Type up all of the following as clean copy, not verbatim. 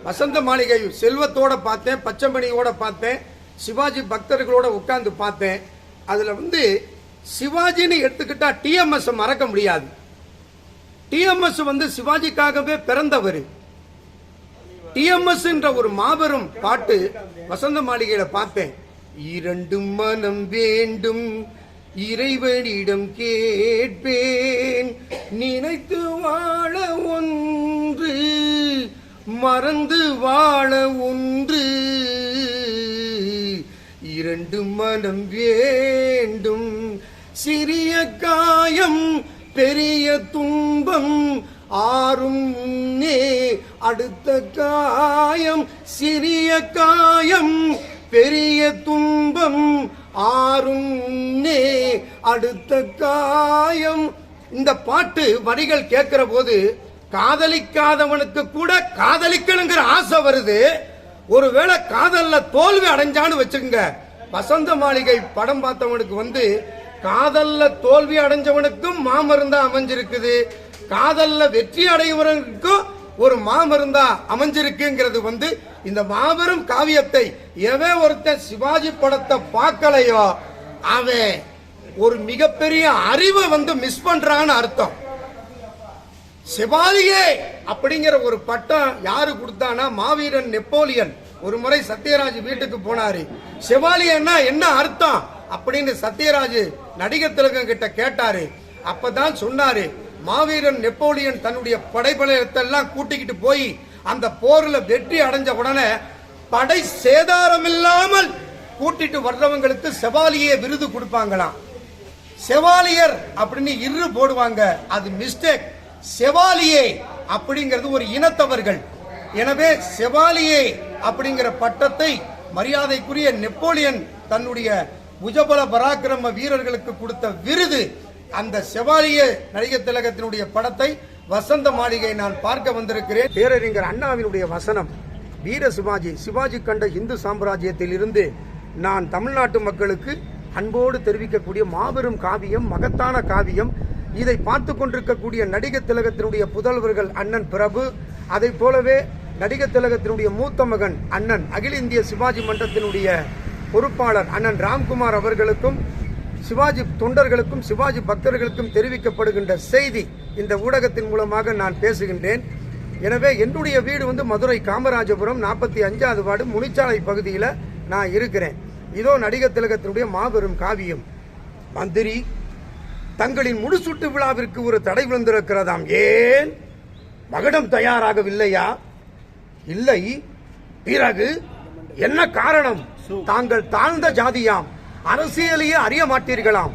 வசந்த மாளிகை செல்வத்தோட பார்த்தேன், பச்சைமணியோட பார்த்தேன், சிவாஜி பக்தர்களோட உட்கார்ந்து பார்த்தேன். அதுல சிவாஜின்னு எடுத்துக்கிட்டா டிஎம்எஸ் மறக்க முடியாது. டிஎம்எஸ் சிவாஜிக்காகவே பிறந்தவர். டிஎம்எஸ் என்ற ஒரு மாபெரும் பாட்டு வசந்த மாளிகையில பார்த்தேன். இரண்டு மனம் வேண்டும் இறைவனிடம் கேட்பேன், நினைத்து வாழ ஒன்று மறந்து வாழ ஒன்று, இரண்டு மனம் வேண்டும். சிறிய காயம் பெரிய துன்பம் ஆறும் அடுத்த காயம், சிறிய காயம் பெரிய துன்பம் ஆறும் அடுத்த காயம். இந்த பாட்டு வரிகள் கேட்கிற போது காதலிக்காதவனுக்கு கூட காதலிக்கணுங்கிற ஆசை வருது. ஒருவேளை காதல்ல தோல்வி அடைஞ்சான்னு வச்சுக்கோங்க, வசந்த மாளிகை படம் பார்த்தவனுக்கு காதல்ல தோல்வி அடைஞ்சவனுக்கும் மாமருந்தா அமைஞ்சிருக்குது, காதல்ல வெற்றி அடைவனுக்கும் ஒரு மாமருந்தா அமைஞ்சிருக்குங்கிறது இந்த மாபெரும் காவியத்தை எவன் ஒருத்தன் சிவாஜி படத்தை பார்க்கலையோ அவன் ஒரு மிகப்பெரிய அறிவை மிஸ் பண்றான்னு அர்த்தம். செவாலியே அப்படிங்கிற ஒரு பட்டம் யாரு கொடுத்தானா, மாவீரன் நெப்போலியன் ஒரு முறை சத்யராஜ் வீட்டுக்கு போனாரு. செவாலியன்னா என்ன அர்த்தம் அப்படின்னு சத்யராஜ் நடிகர் திலகம் கிட்ட கேட்டாரு. அப்பதான் சொன்னாரு, மாவீரன் நெப்போலியன் தன்னுடைய படைபலத்தை எல்லாம் கூட்டிக்கிட்டு போய் அந்த போர்ல வெற்றி அடைஞ்ச உடனே படை சேதாரம் இல்லாமல் கூட்டிட்டு வர்றவங்களுக்கு செவாலியே விருது கொடுப்பாங்களாம். செவாலியர் அப்படின்னு இரு போடுவாங்க, அது மிஸ்டேக். செவாலியே அப்படிங்கிறது ஒரு இனத்தவர்கள். எனவே செவாலியே அப்படிங்கிற பட்டத்தை மரியாதைக்குரிய நெப்போலியன் தன்னுடைய புஜபல பராக்கிரம வீரர்களுக்கு கொடுத்த விருது. அந்த செவாலியே நடிகர் திலகத்தினுடைய படத்தை வசந்த மாளிகை நான் பார்க்க வந்திருக்கிறேன். பேரறிஞர் அண்ணாவினுடைய வசனம், வீர சிவாஜி, சிவாஜி கண்ட இந்து சாம்ராஜ்யத்தில் இருந்து நான் தமிழ்நாட்டு மக்களுக்கு அன்போடு தெரிவிக்கக்கூடிய மாபெரும் காவியம், மகத்தான காவியம். இதை பார்த்து கொண்டிருக்கக்கூடிய நடிகர் திலகத்தினுடைய புதல்வர்கள் அண்ணன் பிரபு, அதை போலவே நடிகர் திலகத்தினுடைய மூத்த மகன் அண்ணன் அகில இந்திய சிவாஜி மன்றத்தினுடைய பொறுப்பாளர் அண்ணன் ராம்குமார் அவர்களுக்கும், சிவாஜி தொண்டர்களுக்கும் சிவாஜி பக்தர்களுக்கும் தெரிவிக்கப்படுகின்ற செய்தி இந்த ஊடகத்தின் மூலமாக நான் பேசுகின்றேன். எனவே என்னுடைய வீடு மதுரை காமராஜபுரம் 45வது வார்டு முனிச்சாலை பகுதியில் நான் இருக்கிறேன். இதோ நடிகர் திலகத்தினுடைய மாபெரும் காவியம். மந்திரி, தங்களின் முடிசூட்டு விழாவிற்கு ஒரு தடை விழுந்திருக்கிறதாம். ஏன்? மகுடம் தயாராகவில்லையா? இல்லை. பிறகு என்ன காரணம்? தாங்கள் தாழ்ந்த ஜாதியாம், அரசியலையே அறிய மாட்டீர்களாம்,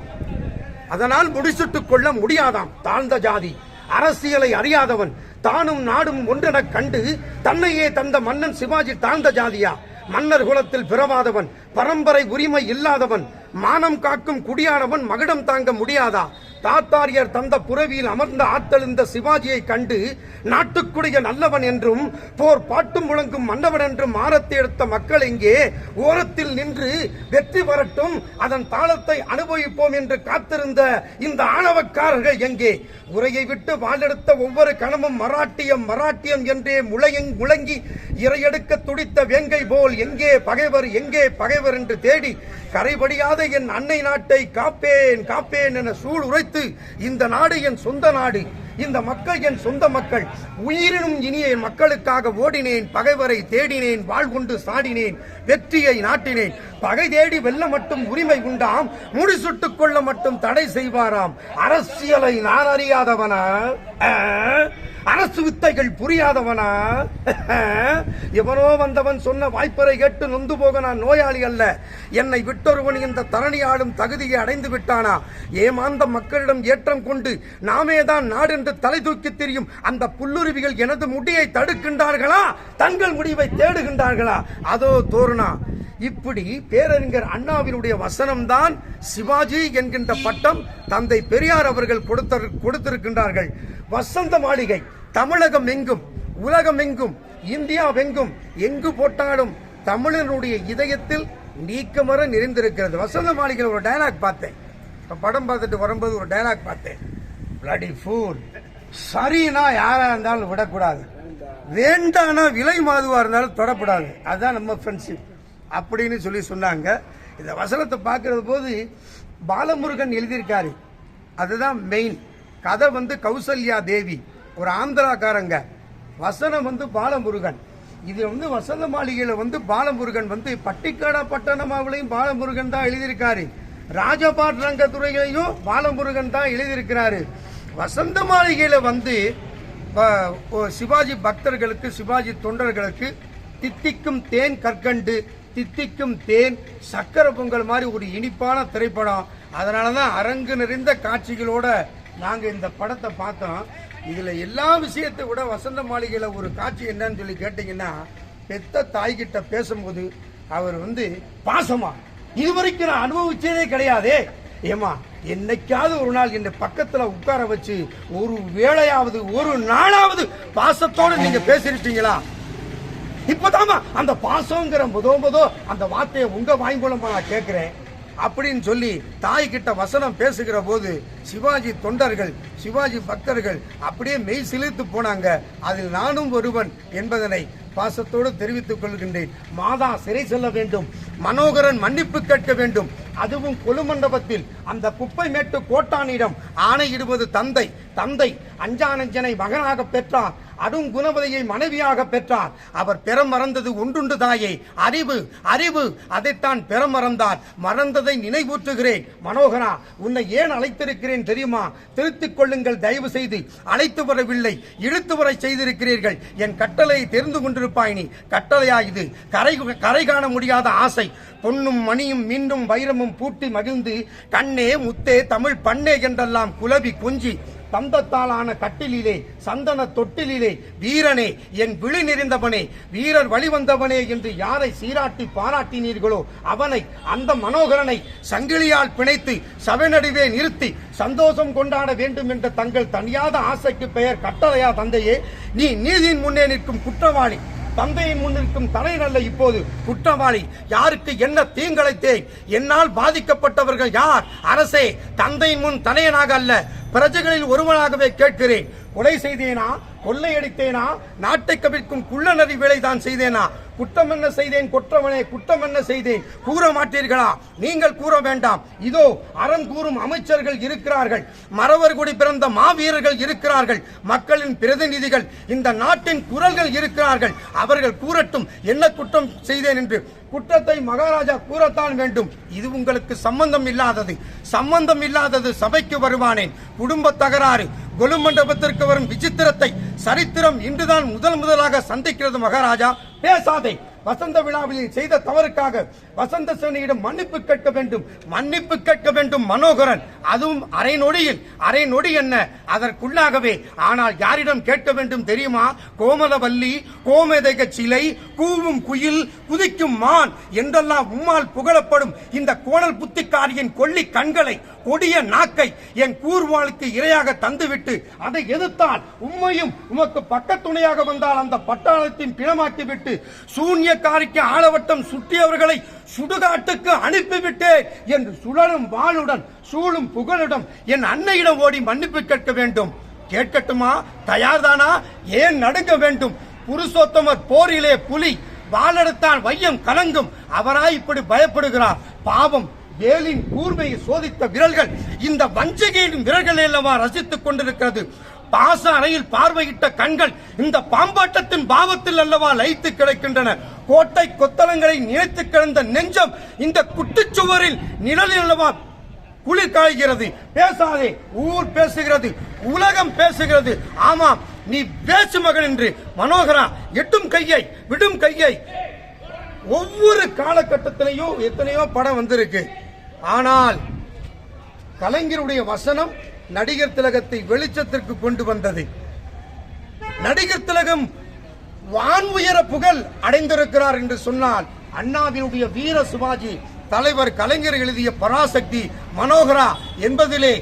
அதனால் முடிசுட்டுக் கொள்ள முடியாதாம். தாழ்ந்த ஜாதி, அரசியலை அறியாதவன், தானும் நாடும் ஒன்றென கண்டு தன்னையே தந்த மன்னன் சிவாஜி தாழ்ந்த ஜாதியா? மன்னர் குலத்தில் பிறவாதவன், பரம்பரை உரிமை இல்லாதவன், மானம் காக்கும் குடியானவன் மகுடம் தாங்க முடியாதா? தாத்தாரியர் தந்த புறவியில் அமர்ந்த ஆத்தெழுந்த சிவாஜியை கண்டு நாட்டுக்குடைய நல்லவன் என்றும் போர் பாட்டும் முழங்கும் மன்னவன் என்றும் ஆரத்தை எடுத்த மக்கள் எங்கே? ஓரத்தில் நின்று வெற்றி வரட்டும், அதன் தாளத்தை அனுபவிப்போம் என்று காத்திருந்த இந்த ஆணவக்காரர்கள் எங்கே? உரையை விட்டு வாழெடுத்த ஒவ்வொரு கணமும் மராட்டியம் மராட்டியம் என்றே முழங்கி இறையெடுக்க துடித்த வேங்கை போல் எங்கே பகைவர், எங்கே பகைவர் என்று தேடி கரைபடியாத என் அன்னை நாட்டை காப்பேன் காப்பேன் என சூழ் உரைத்து, இந்த நாடு என் சொந்த நாடு, இந்த மக்கள் என் சொந்த மக்கள், உயிரினும் இனிய மக்களுக்காக ஓடினேன், பகைவரை தேடினேன், வாழ்கொண்டு சாடினேன், வெற்றியை நாட்டினேன். பகை தேடி வெல்ல மட்டும் உரிமை உண்டாம், முடிசுட்டுக் கொள்ள மட்டும் தடை செய்வாராம். அரசியலை நான் அறியாதவனா? அரசு வித்தைகள் புரியாதவனா? எவனோ வந்தவன் சொன்ன வாய்ப்பறை கேட்டு நொந்து போக நான் நோயாளி அல்ல. என்னை விட்டொருவன் இந்த தரணி ஆளும் தகுதியை அடைந்து விட்டானா? ஏமாந்த மக்களிடம் ஏற்றம் கொண்டு நாமே தான் நாடு என்று தலை தூக்கி திரியும் அந்த புல்லுருவிகள் எனது முடியை தடுக்கின்றார்களா? தங்கள் முடிவை தேடுகின்றார்களா? அதோ தோரணா. இப்படி பேரறிஞர் அண்ணாவினுடைய வசனம்தான் சிவாஜி என்கின்ற பட்டம் தந்தை பெரியார் அவர்கள் கொடுத்திருக்கின்றார்கள். வசந்த மாளிகை தமிழகம் எங்கும், உலகம் எங்கும், இந்தியாவெங்கும் எங்கு போட்டாலும் தமிழனுடைய இதயத்தில் நீக்கமர நிறைந்திருக்கிறது. வசந்த மாளிகையில் ஒரு டயலாக் பார்த்தேன், படம் பார்த்துட்டு வரும்போது ஒரு டயலாக் பார்த்தேன். பிளடி ஃபூல், சரினா யாரா இருந்தாலும் விடக்கூடாது, வேண்டானா விலை மாதுவா இருந்தாலும் தொடப்படாது, அதுதான் நம்ம ஃப்ரெண்ட்ஷிப் அப்படின்னு சொல்லி சொன்னாங்க. இந்த வசனத்தை பார்க்கறது போது பாலமுருகன் எழுதியிருக்காரு, அதுதான் மெயின் கதை. கௌசல்யா தேவி ஒரு ஆந்திராக்காரங்க, வசனம் பாலமுருகன். இது வசந்த மாளிகையில பாலமுருகன் பட்டிக்காடா பட்டணமாவிலையும் பாலமுருகன் தான் எழுதியிருக்காரு, ராஜபாட் ரங்கத்துறையிலையும் பாலமுருகன் தான் எழுதியிருக்கிறாரு. வசந்த மாளிகையில சிவாஜி பக்தர்களுக்கு, சிவாஜி தொண்டர்களுக்கு தித்திக்கும் தேன் கற்கண்டு, தித்திக்கும் தேன் சக்கரை பொங்கல் மாதிரி ஒரு இனிப்பான திரைப்படம். அதனாலதான் அரங்கு நிறைந்த காட்சிகளோட நாங்க இந்த படத்தை பார்த்தோம். இதுல எல்லா விஷயத்தை விட வசந்த மாளிகையில ஒரு காட்சி என்னன்னு சொல்லி கேட்டீங்கன்னா, பெத்த தாய்கிட்ட பேசும்போது அவர் பாசமா, இதுவரைக்கும் நான் அனுபவிச்சதே கிடையாதே, ஏமா என்னைக்காவது ஒரு நாள் என்னை பக்கத்துல உட்கார வச்சு ஒரு வேளையாவது ஒரு நாளாவது பாசத்தோடு நீங்க பேசிருப்பீங்களா? இப்பதாமா அந்த பாசங்கிற முதோ அந்த வார்த்தையை உங்க வாய் மூலமா நான் கேட்கிறேன் அப்படின்னு சொல்லி தாய்கிட்ட வசனம் பேசுகிற போது சிவாஜி தொண்டர்கள், சிவாஜி பக்தர்கள் அப்படியே மெய் சிலிர்த்து போனாங்க. அதில் நானும் ஒருவன் என்பதனை பாசத்தோடு தெரிவித்துக் கொள்கின்றேன். மாதா சிறை செல்ல வேண்டும், மனோகரன் மன்னிப்பு கேட்க வேண்டும், அதுவும் கொலுமண்டபத்தில் அந்த குப்பை மேட்டு கோட்டானிடம் ஆணையிடுவது தந்தை. தந்தை அஞ்சானஞ்சனை மகனாக பெற்றார், அடும் குணவதியை மனைவியாக பெற்றார். அவர் பெற மறந்தது ஒன்றுண்டு தாயே, அறிவு. அறிவு அதைத்தான் பெற மறந்தார். மறந்ததை நினைவூற்றுகிறேன். மனோகரா, உன்னை ஏன் அழைத்திருக்கிறேன் தெரியுமா? திருத்திக் கொள்ளுங்கள் தயவு செய்து. அழைத்து வரவில்லை, இழுத்து வரை செய்திருக்கிறீர்கள். என் கட்டளையை தெரிந்து கொண்டிருப்பாய் நீ. கட்டளையா இது? கரை காண முடியாத ஆசை. பொன்னும் மணியும் மீண்டும் வைரமும் பூட்டி மகிழ்ந்து கண்ணே முத்தே தமிழ் பண்ணே என்றெல்லாம் குலவி கொஞ்சி தந்தத்தாலான கட்டிலே சந்தன தொட்டிலே வீரனே, என் விழி நிறைந்தவனே, வீரர் வழிவந்தவனே என்று யாரை சீராட்டி பாராட்டினீர்களோ அவனை, அந்த மனோகரனை சங்கிலியால் பிணைத்து சபைநடுவே நிறுத்தி சந்தோஷம் கொண்டாட வேண்டும் என்ற தங்கள் தனியாத ஆசைக்கு பெயர் கட்டளையா தந்தையே? நீ நீதியின் முன்னே நிற்கும் குற்றவாளி, தந்தையின் முன்னிற்கும் தலைநல்ல இப்போது குற்றவாளி. யாருக்கு என்ன தீங்கிழைத்தேன்? என்னால் பாதிக்கப்பட்டவர்கள் யார்? அரசே, தந்தையின் முன் தலையனாக அல்ல, பிரஜைகளில் ஒருவனாகவே கேட்கிறேன். கொலை செய்தேனா? கொள்ளையடித்தேனா? நாட்டை கவிழ்க்கும் குள்ள நதி வேலைதான் செய்தேனா? குற்றம் என்ன செய்தேன்? கொற்றவனே, குற்றம் என்ன செய்தேன்? கூற மாட்டீர்களா? நீங்கள் கூற வேண்டாம். இதோ அறம் கூறும் அமைச்சர்கள் இருக்கிறார்கள், மறவர்குடி பிறந்த மாவீரர்கள் இருக்கிறார்கள், மக்களின் பிரதிநிதிகள், இந்த நாட்டின் குரல்கள் இருக்கிறார்கள். அவர்கள் கூறட்டும் என்ன குற்றம் செய்தேன் என்று. குற்றத்தை மகாராஜா கூறத்தான் வேண்டும். இது உங்களுக்கு சம்பந்தம் இல்லாதது. சம்பந்தம் இல்லாதது சபைக்கு வருவானேன். குடும்ப தகராறு, கொலுமண்டபத்திற்கு வரும் விசித்திரத்தை சரித்திரம் இன்றுதான் முதலாக சந்திக்கிறது. மகாராஜா பேசாதே. வசந்த விழாவில் செய்த தவறுக்காக வசந்த சேனையிடம் மன்னிப்பு கேட்க வேண்டும், மன்னிப்பு கேட்க வேண்டும் மனோகரன். அதுவும் அரை நொடி என்ன, அதற்குள்ளாகவே. ஆனால் யாரிடம் கேட்க வேண்டும் தெரியுமா? கோமலவல்லி, கோமேதக சிலை, கூவும் குயில், குதிக்கும் மான் என்றெல்லாம் உம்மால் புகழப்படும் இந்த கோணல் புத்திக்காரியின் கொள்ளி கண்களை, கொடிய நாக்கை என் கூர்வாளுக்கு இரையாக தந்துவிட்டு அதை எதிர்த்தால் உம்மையும் உமக்கு பக்கத்துணையாக வந்தால் அந்த பட்டாளத்தின் பிணமாக்கி விட்டு சூன்யக்காரிக்கு ஆளவட்டம் சுட்டியவர்களை சுடுகாட்டுக்கு அனுப்பிவிட்டேன் என்று சுழலும் வாளுடன் சூழும் புகழுடன் என் அன்னையிடம் ஓடி மன்னிப்பு கேட்க வேண்டும். கேட்கட்டுமா? தயார்தானா? ஏன் நடுங்க வேண்டும்? புருஷோத்தமர் போரிலே புலி, வாளெடுத்தால் வையம் கலங்கும். அவராய் இப்படி பயப்படுகிறார். பாவம், வேலின் கூர்மையை சோதித்த விரல்கள் இந்த வஞ்சகையின் விரல்கள் அல்லவா ரசித்துக் கொண்டிருக்கிறது. பாச அறையில் பார்வையிட்ட கண்கள் இந்த பாம்பாட்டத்தின் பாவத்தில் அல்லவா லயித்து கிடக்கின்றன. கோட்டை கொத்தளங்களை நினைத்து கிடந்த நெஞ்சம் இந்த குட்டுச்சுவரில் நிழலில் அல்லவா குளிர் காய்கிறது. பேசாதே, ஊர் பேசுகிறது, உலகம் பேசுகிறது. ஆமாம், நீ பேசு மகன் என்று. மனோகரா, எட்டும் கையை விடும் கையை. ஒவ்வொரு காலகட்டத்திலையும் எத்தனையோ படம் வந்திருக்கு. ஆனால் கலைஞருடைய வசனம் நடிகர் திலகத்தை வெளிச்சத்திற்கு கொண்டு வந்தது. நடிகர் திலகம் வான் உயர புகழ் அடைந்திருக்கிறார் என்று சொன்னால் அண்ணாவினுடைய வீர சிவாஜி தலைவர் கலைஞர் எழுதிய பராசக்தி மனோகரா என்பதிலே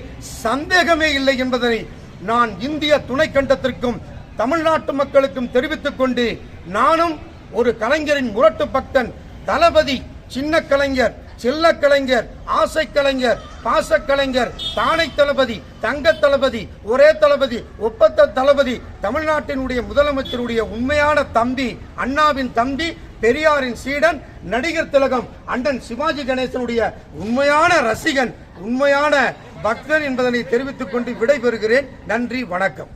சந்தேகமே இல்லை என்பதை நான் இந்திய துணைக்கண்டத்திற்கும் தமிழ்நாட்டு மக்களுக்கும் தெரிவித்துக் கொண்டு, நானும் ஒரு கலைஞரின் முரட்டு பக்தன். தளபதி சின்ன கலைஞர், செல்ல கலைஞர், ஆசை கலைஞர், பாசக்கலைஞர், தானை தளபதி, தங்க தளபதி, ஒரே தளபதி, ஒப்பந்த தளபதி, தமிழ்நாட்டினுடைய முதலமைச்சருடைய உண்மையான தம்பி, அண்ணாவின் தம்பி, பெரியாரின் சீடன், நடிகர் திலகம் அண்ணன் சிவாஜி கணேசனுடைய உண்மையான ரசிகன், உண்மையான பக்தன் என்பதனை தெரிவித்துக் கொண்டு விடைபெறுகிறேன். நன்றி, வணக்கம்.